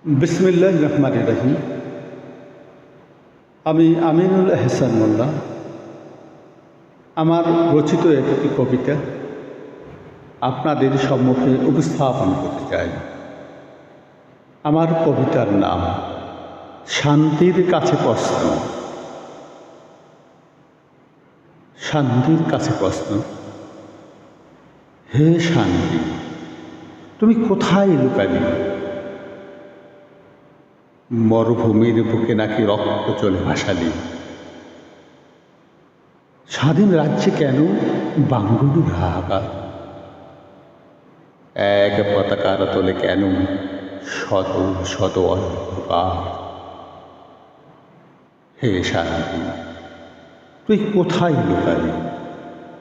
বিসমিল্লাহির রহমানির রহিম। আমি আমিনুল এহসান মোল্লা। আমার রচিত একটি কবিতা আপনাদের সম্মুখে উপস্থাপন করতে চাই। আমার কবিতার নাম শান্তির কাছে প্রশ্ন। শান্তির কাছে প্রশ্ন। হে শান্তি, তুমি কোথায় লুকালি? মরুভূমির বুকে নাকি রক্ত চলে ভাসালি? স্বাধীন রাজ্যে কেন বাঙ্গুনি হাহাকার? এক পতাকার তোলে কেন শত শত অন্ধকার? হে শান্তি, তুই কোথায় লুকালি?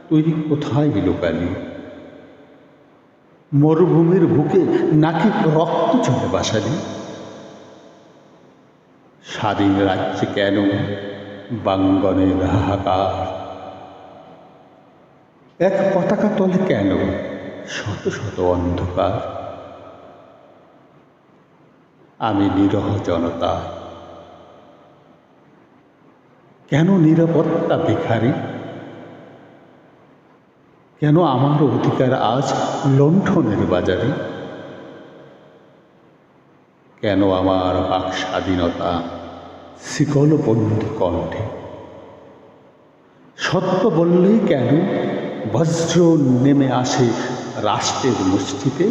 তুই কোথায় লুকালি? মরুভূমির বুকে নাকি রক্ত চলে ভাসালি? স্বাধীন রাজ্যে কেন বাঙ্গনের হাহাকার? এক পতাকা তলে কেন শত শত অন্ধকার? আমি নিরহ জনতা, কেন নিরাপত্তা ভিখারি? কেন আমার অধিকার আজ লণ্ঠনের বাজারে? কেন আমার বাক স্বাধীনতা শিকলবন্দি কণ্ঠে? সত্য বললেই কেন বজ্র নেমে আসে রাষ্ট্রের মুষ্টিতে?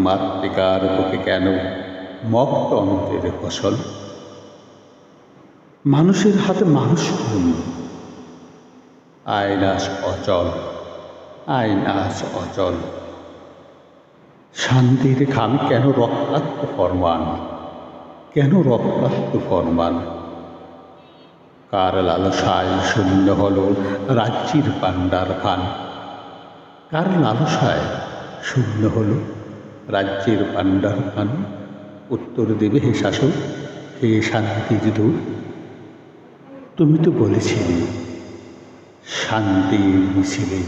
মাতৃকার বুকে কেন মক্ত অন্তের ফসল? মানুষের হাতে মানুষ খুন, আইন আজ অচল, আইন আজ অচল। শান্তির খামি কেন রক্তাক্ত ফরমান? কেন রক্তাক্ত ফরমান? কার লালসায় শূন্য হল রাজ্যের পাণ্ডার খান? কার লালসায় শূন্য হল রাজ্যের পাণ্ডার খান? উত্তর দেবে হে শাসক, হে শান্তির দূত। তুমি তো বলেছিলে শান্তির মিছিলে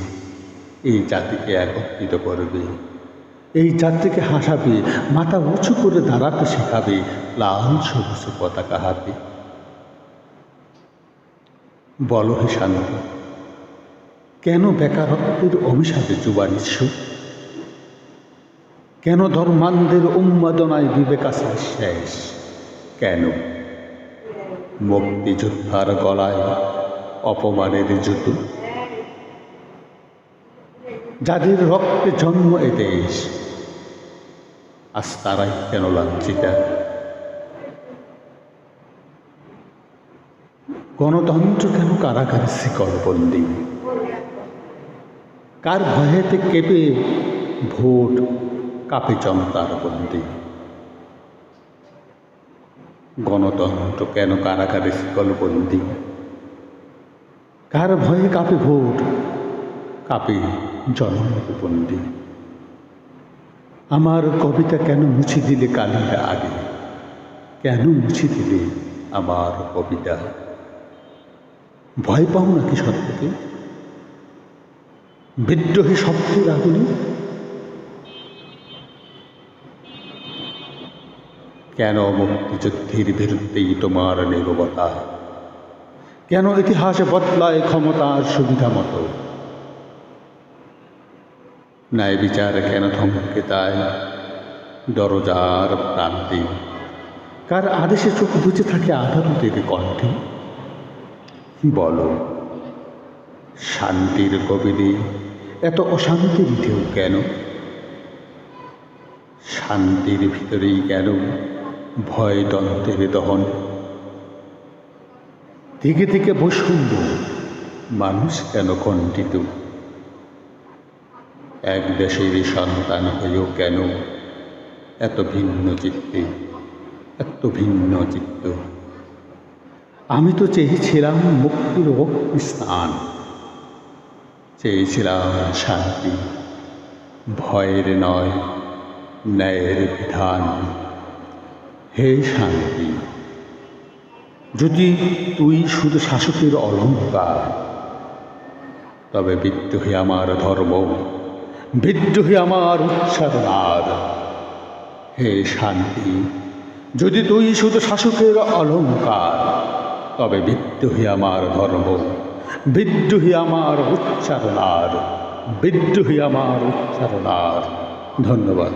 এই জাতিকে একত্রিত করবে, এই জাতিকে হাসাবে, মাথা উঁচু করে দাঁড়াতে শেখাবে, লাল সবুজ পতাকা হাতে। বলো হে শান্তি, কেন বেকারত্বের অভিশাপে যুবানিচ্ছ? কেন ধর্মান্ধের উন্মাদনায় বিবেক আছে শেষ? কেন মুক্তিযোদ্ধার গলায় অপমানের জুতো? যাদের রক্তে জন্ম এ দেশ, আজ তারাই কেন লাঞ্ছিতা? গণতন্ত্র কেন কারাগারে শিকলবন্দি? কার ভয়েতে কেঁপে ভোট কাঁপে জনতার বন্দি? গণতন্ত্র কেন কারাগারে শিকলবন্দি? কার ভয়ে কাঁপে ভোট কাঁপে জনমত বন্দি? আমার কবিতা কেন মুছে দিলে কালির আগে? কেন মুছে দিলে আমার কবিতা? ভয় পাও নাকি সত্যকে? বিদ্রোহী শব্দের আগুনে? কেন মুক্তিযুদ্ধের বিরুদ্ধেই তোমার নীরবতা? কেন ইতিহাস বদলায় ক্ষমতার সুবিধা মতো? ন্যায় বিচার কেন থমকে তাই দরজার প্রান্তে? কার আদেশে চোখ বুঝে থাকে আদালতের কণ্ঠে? বলো, শান্তির কবিরে এত অশান্তির ঢেউ কেন? শান্তির ভিতরেই কেন ভয় দ্বন্দ্বের দহন? দিকে দিকে বৈষম্য, মানুষ কেন খণ্ডিত? এক দেশের সন্তান হয়েও কেন এত ভিন্ন চিত্তে, এত ভিন্ন চিত্ত? আমি তো চেয়েছিলাম মুক্তির স্থান, চেয়েছিলাম শান্তি, ভয়ের নয় ন্যায়ের বিধান। হে শান্তি, যদি তুই শুধু শাসকের অলঙ্কার, তবে বিদ্রোহী আমার ধর্ম, বিদ্রোহী আমার উচ্চারণার। হে শান্তি, যদি তুই শুধু শাসকের অলঙ্কার, তবে বিদ্রোহী আমার ধর্ম, বিদ্রোহী আমার উচ্চারণার, বিদ্রোহী আমার উচ্চারণার। ধন্যবাদ।